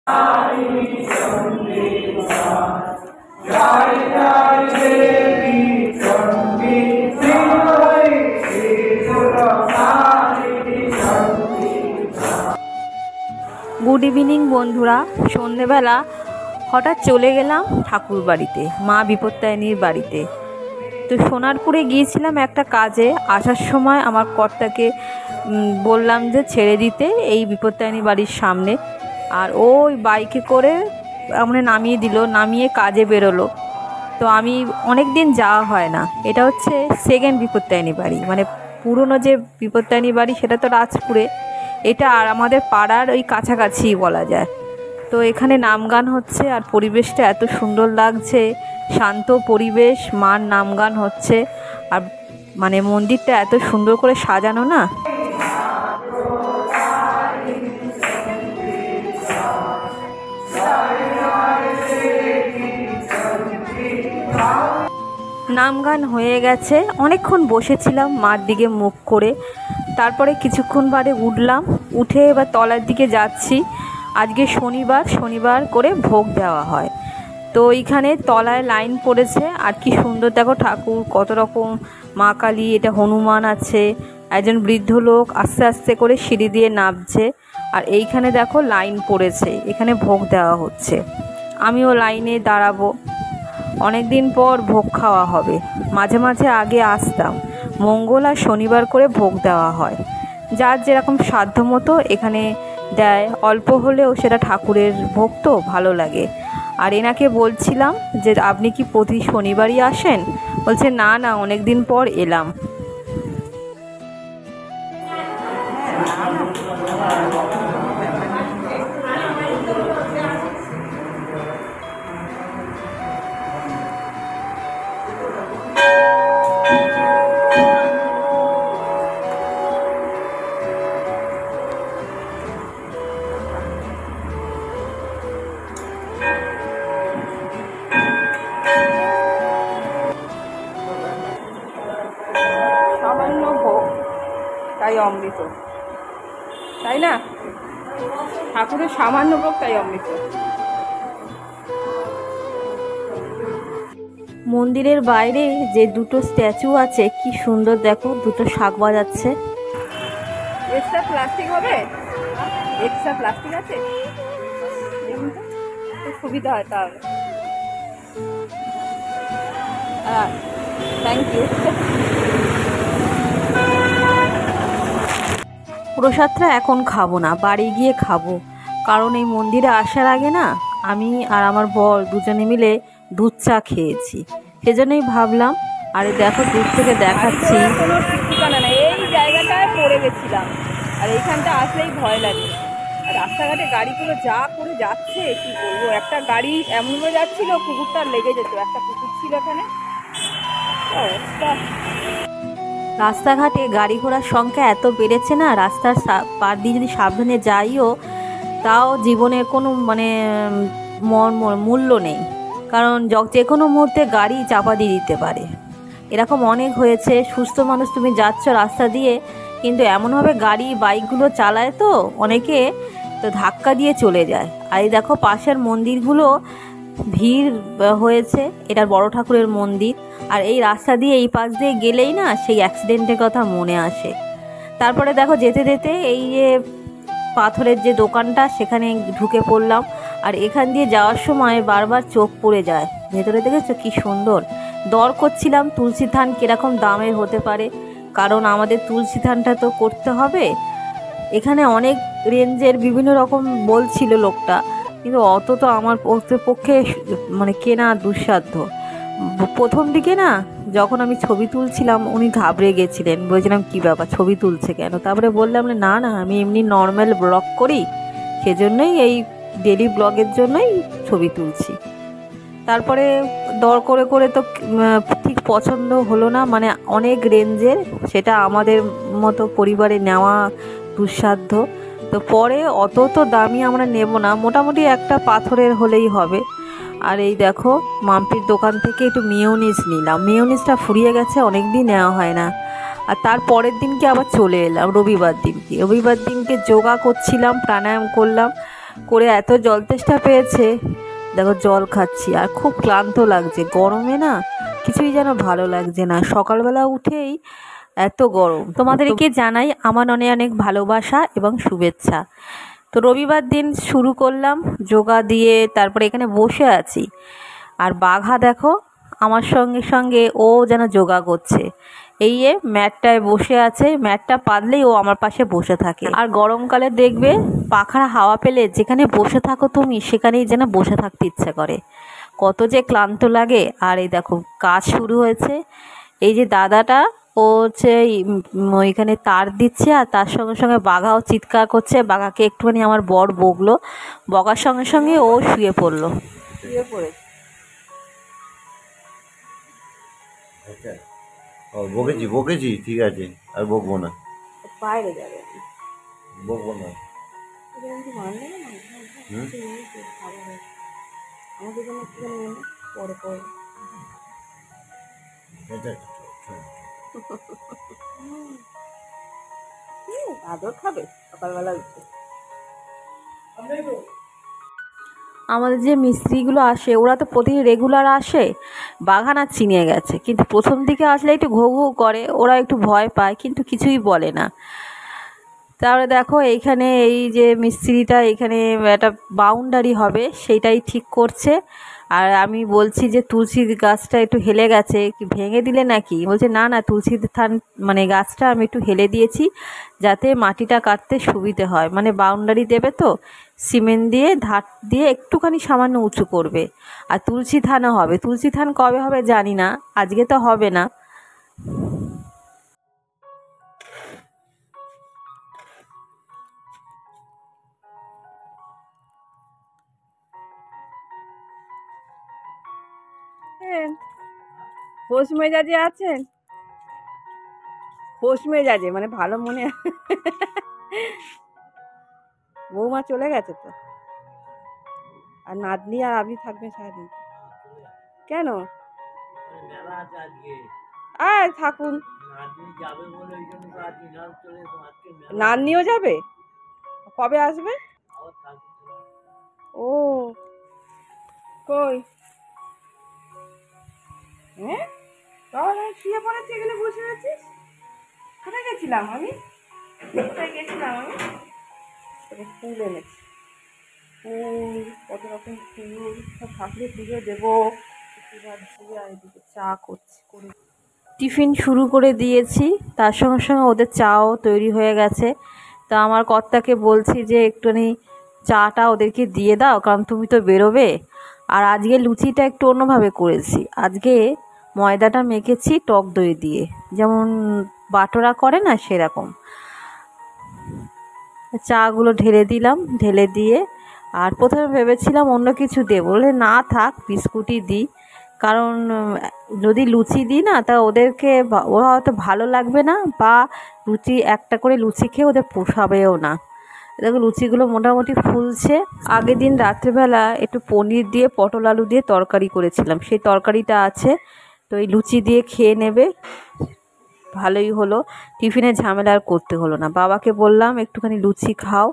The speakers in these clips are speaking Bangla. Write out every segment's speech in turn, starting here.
গুড ইভিনিং বন্ধুরা। সন্ধেবেলা হঠাৎ চলে গেলাম ঠাকুর বাড়িতে, মা বিপত্তারিণীর বাড়িতে। তো সোনারপুরে গিয়েছিলাম একটা কাজে। আসার সময় আমার কর্তাকে বললাম যে ছেড়ে দিতে এই বিপত্তারিণী বাড়ির সামনে, আর ওই বাইকে করে আমরা নামিয়ে দিল, নামিয়ে কাজে বেরোলো। তো আমি অনেক দিন যাওয়া হয় না, এটা হচ্ছে সেকেন্ড বিপত্তারিণী বাড়ি, মানে পুরনো যে বিপত্তারিণী বাড়ি সেটা তো রাজপুরে, এটা আর আমাদের পাড়ার ওই কাছাকাছি বলা যায়। তো এখানে নাম গান হচ্ছে আর পরিবেশটা এত সুন্দর লাগছে, শান্ত পরিবেশ, মার নাম গান হচ্ছে আর মানে মন্দিরটা এত সুন্দর করে সাজানো না। নাম গান হয়ে গেছে, অনেকক্ষণ বসেছিলাম মার দিকে মুখ করে। তারপরে কিছুক্ষণ বাদে উঠলাম, উঠে এবার তলার দিকে যাচ্ছি। আজকে শনিবার করে ভোগ দেওয়া হয়। তো এইখানে তলায় লাইন পড়েছে, আর কি সুন্দর দেখো ঠাকুর, কত রকম, মা কালী, এটা হনুমান আছে, একজন বৃদ্ধ লোক আস্তে আস্তে করে সিঁড়ি দিয়ে নামছে। আর এইখানে দেখো লাইন পড়েছে, এখানে ভোগ দেওয়া হচ্ছে। আমিও লাইনে দাঁড়াবো, অনেক দিন পর ভোগ খাওয়া হবে। মাঝে মাঝে আগে আসতাম, মঙ্গল আর শনিবার করে ভোগ দেওয়া হয়, যার যেরকম সাধ্য মতো এখানে দেয়। অল্প হলেও সেটা ঠাকুরের ভোগ তো ভালো লাগে। আর এনাকে বলছিলাম যে আপনি কি প্রতি শনিবারই আসেন? বলছে না না, অনেক দিন পর এলাম। সামান্য ভোগ, তাই অমৃত, তাই না? ঠাকুরের সামান্য ভোগ, তাই অমৃত। মন্দিরের বাইরে যে দুটো স্ট্যাচু আছে, কি সুন্দর দেখো, দুটো শাক বাজাচ্ছে। এক্সট্রা প্লাস্টিক হবে, এক্সট্রা প্লাস্টিক আছে, দেখুন তো সুবিধা হয় তাহলে। Thank you. প্রসাদটা এখন খাবো না, বাড়ি গিয়ে খাবো। কারণ এই মন্দিরে আসার আগে না আমি আর আমার বর দুজনে মিলে দুধ চা খেয়েছি, সেজন্যই ভাবলাম। আরে দেখো দূর থেকে দেখাচ্ছি, কোনো ঠিকানা না, এই জায়গাটায় পড়ে গেছিলাম। আর এইখানটা আসলেই ভয় লাগে। আর রাস্তাঘাটে গাড়িগুলো যা করে যাচ্ছে, কি বলবো, একটা গাড়ি এমনভাবে যাচ্ছিল কুকুরটা লেগে যেত, একটা কুকুর ছিল এখানে। রাস্তাঘাটে গাড়ি ঘোড়ার সংখ্যা এত বেড়েছে না, রাস্তার পার দিয়ে যদি সাবধানে যাইও তাও জীবনের কোনো মানে মূল্য নেই। কারণ যে কোনো মুহূর্তে গাড়ি চাপা দিয়ে দিতে পারে, এরকম অনেক হয়েছে। সুস্থ মানুষ তুমি যাচ্ছ রাস্তা দিয়ে, কিন্তু এমনভাবে গাড়ি বাইকগুলো চালায় তো অনেকে, তো ধাক্কা দিয়ে চলে যায়। আর এই দেখো পাশের মন্দিরগুলো ভিড় হয়েছে, এটার বড় ঠাকুরের মন্দির। আর এই রাস্তা দিয়ে এই পাশ দিয়ে গেলেই না সেই অ্যাক্সিডেন্টের কথা মনে আসে। তারপরে দেখো যেতে যেতে এই যে পাথরের যে দোকানটা, সেখানে ঢুকে পড়লাম। আর এখান দিয়ে যাওয়ার সময় বারবার চোখ পড়ে যায়, ভেতরে দেখেছো কি সুন্দর। দর করছিলাম তুলসী থান কীরকম দামের হতে পারে, কারণ আমাদের তুলসী থানটা তো করতে হবে। এখানে অনেক রেঞ্জের বিভিন্ন রকম বলছিল লোকটা, কিন্তু অত তো আমার পক্ষে মানে কেনা দুঃসাধ্য। প্রথম দিকে না যখন আমি ছবি তুলছিলাম উনি ঘাবড়ে গেছিলেন, বলছিলাম কী ব্যাপার ছবি তুলছে কেন। তারপরে বললাম না না, আমি এমনি নর্মাল ব্লগ করি, সেজন্যই এই ডেলি ব্লগের জন্যই ছবি তুলছি। তারপরে দর করে করে তো ঠিক পছন্দ হলো না, মানে অনেক রেঞ্জের, সেটা আমাদের মতো পরিবারে নেওয়া দুঃসাধ্য। তো পরে অত তো দামি আমরা নেব না, মোটামুটি একটা পাথরের হলেই হবে। আর এই দেখো মাম্পির দোকান থেকে একটু মেয়োনিজ নিলাম, মেয়োনিজটা ফুরিয়ে গেছে, অনেক দিন নেওয়া হয় না। আর তার পরের দিনকে আবার চলে এলাম রবিবার দিনকে যোগা করছিলাম, প্রাণায়াম করলাম। করে এত জল তেষ্টা পেয়েছে, দেখো জল খাচ্ছি। আর খুব ক্লান্ত লাগছে, গরমে না কিছুই যেন ভালো লাগছে না, সকালবেলা উঠেই এত গরম। তোমাদেরকে জানাই আমার অনেক অনেক ভালোবাসা এবং শুভেচ্ছা। তো রবিবার দিন শুরু করলাম যোগা দিয়ে, তারপরে এখানে বসে আছি। আর বাঘা দেখো আমার সঙ্গে সঙ্গে ও যেন যোগা করছে। এই ম্যাটটায় বসে আছে, ম্যাটটা পাতলেই ও আমার পাশে বসে থাকে। আর গরমকালে দেখবে পাখার হাওয়া পেলে যেখানে বসে থাকো তুমি সেখানেই যেন বসে থাকতে ইচ্ছে করে, কত যে ক্লান্ত লাগে। আর এই দেখো কাজ শুরু হয়েছে। এই যে দাদাটা ও হচ্ছে ওইখানে তার দিচ্ছে, আর তার সঙ্গে সঙ্গে বাঘাও চিৎকার করছে। বাঘাকে একটুখানি আমার বর বকলো, বকার সঙ্গে সঙ্গে ও শুয়ে পড়লো। শুয়ে পড়েছে। আচ্ছা, ও বকেছি ঠিক আছে, আর বকবো না, বাইরে যাবে, বকবো না। আমাদের জন্য পরে পরে আদর খাবে সকালবেলা উঠে। আমাদের যে মিস্ত্রিগুলো আসে ওরা তো প্রতিদিন রেগুলার আসে, বাগানা চিনিয়ে গেছে, কিন্তু প্রথম দিকে আসলে একটু ঘো ঘো করে, ওরা একটু ভয় পায় কিন্তু কিছুই বলে না। তারপরে দেখো এইখানে এই যে মিস্ত্রিটা এখানে একটা বাউন্ডারি হবে সেইটাই ঠিক করছে। আর আমি বলছি যে তুলসী গাছটা একটু হেলে গেছে, কি ভেঙে দিলে নাকি? বলছে না না, তুলসী থান মানে গাছটা আমি একটু হেলে দিয়েছি যাতে মাটিটা কাটতে সুবিধে হয়, মানে বাউন্ডারি দেবে তো সিমেন্ট দিয়ে ধার দিয়ে একটুখানি সামান্য উঁচু করবে। আর তুলসী থানও হবে, তুলসী থান কবে হবে জানি না, আজকে তো হবে না। খোশ মেজাজে আছেন? খোশ মেজাজে মানে ভালো মনে। বৌমা চলে গেছে তো, আর নাতনি আর আপনি থাকবেন সারাদিন। কেন? আর থাকুন, নাতনিও যাবে। কবে আসবে? ও কই হ্যাঁ, তাহলে শুয়ে পড়েছি, এখানে বসে আছিস। কোথায় গেছিলাম আমি? কোথায় গেছিলাম আমি? তোকে ফুল এনেছি, ফুল, কত রকম ফুল, সব ঠাকুরের পুজো দেবো। এদিকে চা করছি, করে টিফিন শুরু করে দিয়েছি, তার সঙ্গে সঙ্গে ওদের চাও তৈরি হয়ে গেছে। তা আমার কর্তাকে বলছি যে একটুখানি চাটা ওদেরকে দিয়ে দাও, কারণ তুমি তো বেরোবে। আর আজকে লুচিটা একটু অন্যভাবে করেছি, আজকে ময়দাটা মেখেছি টক দই দিয়ে, যেমন বাটোরা করে না সেরকম। চাগুলো ঢেলে দিলাম, ঢেলে দিয়ে আর প্রথমে ভেবেছিলাম অন্য কিছু দেবো, বলে না থাক বিস্কুটই দিই, কারণ যদি লুচি দিই না তা ওদেরকে ওরা হয়তো ভালো লাগবে না, বা লুচি একটা করে লুচি খেয়ে ওদের পোষাবেও না। দেখো লুচিগুলো মোটামুটি ফুলছে। আগের দিন রাত্রেবেলা একটু পনির দিয়ে পটল আলু দিয়ে তরকারি করেছিলাম, সেই তরকারিটা আছে, তো এই লুচি দিয়ে খেয়ে নেবে, ভালোই হলো। টিফিনের ঝামেলা আর করতে হলো না। বাবাকে বললাম একটুখানি লুচি খাও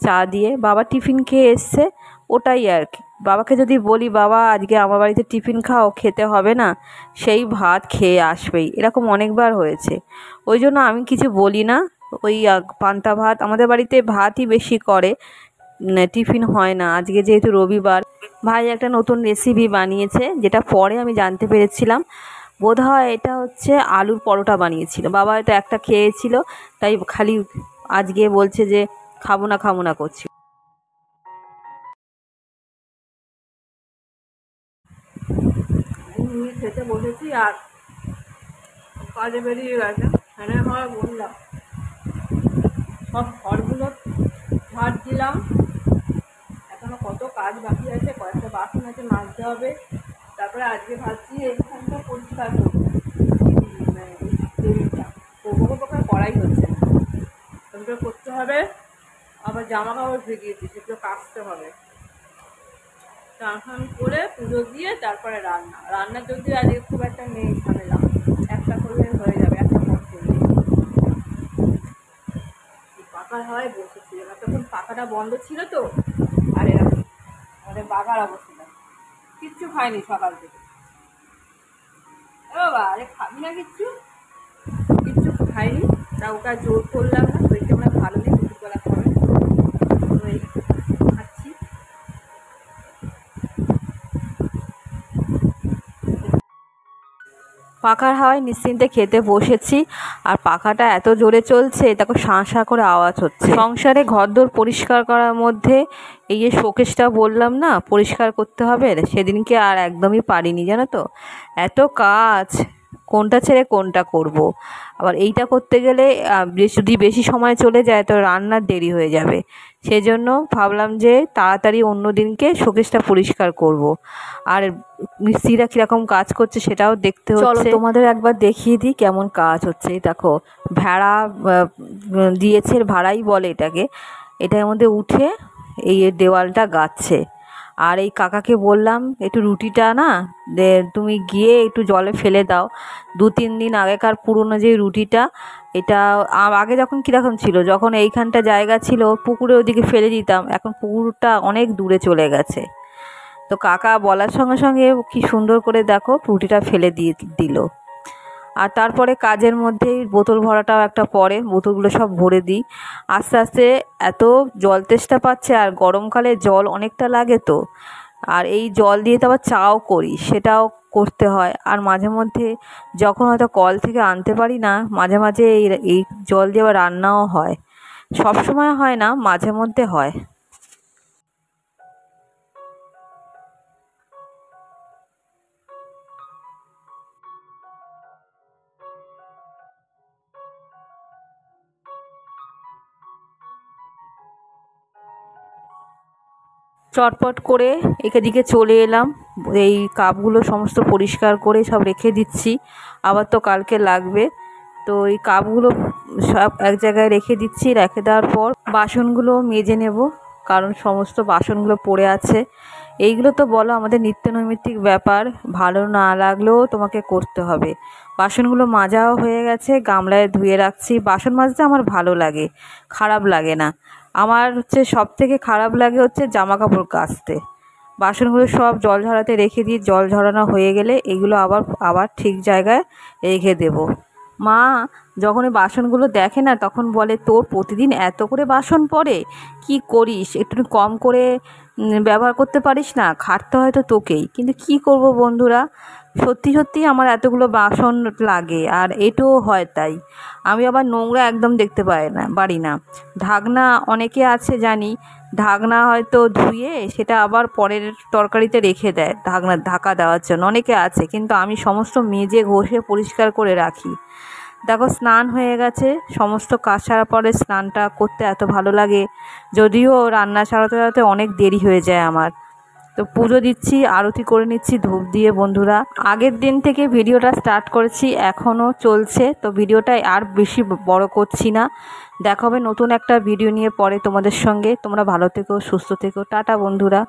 চা দিয়ে, বাবা টিফিন খেয়ে এসছে, ওটাই আর কি। বাবাকে যদি বলি বাবা আজকে আমার বাড়িতে টিফিন খাও, খেতে হবে না, সেই ভাত খেয়ে আসবেই, এরকম অনেকবার হয়েছে। ওই জন্য আমি কিছু বলি না, ওই পান্তা ভাত, আমাদের বাড়িতে ভাতই বেশি করে, টিফিন হয় না। আজকে যেহেতু রবিবার, ভাই একটা নতুন রেসিপি বানিয়েছে, যেটা পরে আমি জানতে পেরেছিলাম, বোধহয় এটা হচ্ছে আলুর পরোটা বানিয়েছিল। বাবা হয়তো একটা খেয়েছিল, তাই খালি আজকে বলছে যে খাবো না করছি। খেতে বসেছি আর কাজে বেরিয়ে গেছে, ফ্যানে হয় বললাম সব ঘরগুলো ঝাড় দিলাম, এখনো কত কাজ বাকি আছে, কয়েকটা বাসন আছে মাজতে হবে। তারপরে আজকে ভাবছি এইখানটা পরিষ্কার করবো, টেবিলটা করাই হচ্ছে না, সেগুলো করতে হবে। আবার জামা কাপড় ভিজিয়েছি, সেগুলো কাচতে হবে। স্নান করে পুজো দিয়ে তারপরে রান্না যদি আজকে খুব একটা নেই ঝামেলা, একটা করলে হয়ে যাবে, একটা পথ করলে। পাকা হয় বসেছিল, তখন পাখাটা বন্ধ ছিল তো, আর এরকম আমাদের বাঘার অবস্থা কিচ্ছু খায়নি সকাল থেকে। বাবা আরে খাবি না কিচ্ছু কিচ্ছু খাইনি, তা ওকে আর জোর করলাম না, শরীরটা আমরা ভালো নেই, দুপুরবেলা খাবে ওই খাচ্ছি। পাখার হাওয়ায় নিশ্চিন্তে খেতে বসেছি, আর পাখাটা এত জোরে চলছে দেখো শাঁ শাঁ করে আওয়াজ হচ্ছে। সংসারে ঘরদোর পরিষ্কার করার মধ্যে এই যে শোকেসটা বললাম না পরিষ্কার করতে হবে, সেদিনকে আর একদমই পারিনি জানো তো, এত কাজ কোনটা ছেড়ে কোনটা করব। আবার এইটা করতে গেলে যদি বেশি সময় চলে যায় তো রান্নার দেরি হয়ে যাবে, সেজন্য ভাবলাম যে তাড়াতাড়ি অন্য দিনকে শোকেসটা পরিষ্কার করব। আর মিস্ত্রিরা কীরকম কাজ করছে সেটাও দেখতে হচ্ছে। চলো তোমাদের একবার দেখিয়ে দিই কেমন কাজ হচ্ছে। এই দেখো ভেড়া দিয়েছে, ভাড়াই বলে এটাকে, এটার মধ্যে উঠে এই দেওয়ালটা গাচ্ছে। আর এই কাকাকে বললাম একটু রুটিটা না তুমি গিয়ে একটু জলে ফেলে দাও। 2-3 দিন আগেকার পুরনো যে রুটিটা, এটা আগে যখন কীরকম ছিল, যখন এইখানটা জায়গা ছিল পুকুরের ওদিকে ফেলে দিতাম, এখন পুকুরটা অনেক দূরে চলে গেছে। তো কাকা বলার সঙ্গে সঙ্গে কি সুন্দর করে দেখো রুটিটা ফেলে দিয়ে দিল। আর তারপরে কাজের মধ্যেই বোতল ভরাটাও একটা পরে, বোতলগুলো সব ভরে দিই। আস্তে আস্তে এত জল তেষ্টা পাচ্ছে, আর গরমকালে জল অনেকটা লাগে তো, আর এই জল দিয়ে তো আবার চাও করি, সেটাও করতে হয়। আর মাঝে মধ্যে যখন হয়তো কল থেকে আনতে পারি না, মাঝে মাঝে এই জল দিয়ে আবার রান্নাও হয়, সব সময় হয় না, মাঝে মধ্যে হয়। চটপট করে এদিকে চলে এলাম, এই কাপগুলো সমস্ত পরিষ্কার করে সব রেখে দিচ্ছি, আবার তো কালকে লাগবে। তো এই কাপগুলো সব এক জায়গায় রেখে দিচ্ছি, রেখে দেওয়ার পর বাসনগুলো মেজে নেব, কারণ সমস্ত বাসনগুলো পড়ে আছে। এইগুলো তো বলো আমাদের নিত্যনৈমিত্তিক ব্যাপার, ভালো না লাগলেও তোমাকে করতে হবে। বাসনগুলো মাজাও হয়ে গেছে, গামলায় ধুয়ে রাখছি। বাসন মাজতে আমার ভালো লাগে, খারাপ লাগে না। আমার হচ্ছে সব থেকে খারাপ লাগে হচ্ছে জামা কাপড় কাচতে। বাসনগুলো সব জল ঝরাতে রেখে দিই, জল ঝরানো হয়ে গেলে এগুলো আবার আবার ঠিক জায়গায় রেখে দেব। মা যখন এই বাসনগুলো দেখে না তখন বলে, তোর প্রতিদিন এত করে বাসন পড়ে, কি করিস, একটু কম করে ব্যবহার করতে পারিস না, খাটতে হয়তো তোকেই। কিন্তু কি করব বন্ধুরা, সত্যি সত্যি আমার এতগুলো বাসন লাগে, আর এটাও হয় তাই। আমি আবার নোংরা একদম দেখতে পারি না। ঢাকনা অনেকে আছে জানি, ঢাকনা হয়তো ধুয়ে সেটা আবার পরের তরকারিতে রেখে দেয় ঢাকা দেওয়ার জন্য, অনেকে আছে, কিন্তু আমি সমস্ত মেজে ঘষে পরিষ্কার করে রাখি। দেখো স্নান হয়ে গেছে, সমস্ত কাজ সারার পরে স্নানটা করতে এত ভালো লাগে, যদিও রান্না সারাতে অনেক দেরি হয়ে যায় আমার। তো পুজো দিচ্ছি, আরতি করে নিচ্ছি ধূপ দিয়ে। বন্ধুরা আগের দিন থেকে ভিডিওটা স্টার্ট করেছি, এখনও চলছে, তো ভিডিওটা আর বেশি বড় করছি না। দেখা হবে নতুন একটা ভিডিও নিয়ে পরে তোমাদের সঙ্গে। তোমরা ভালো থেকো, সুস্থ থেকো, টাটা বন্ধুরা।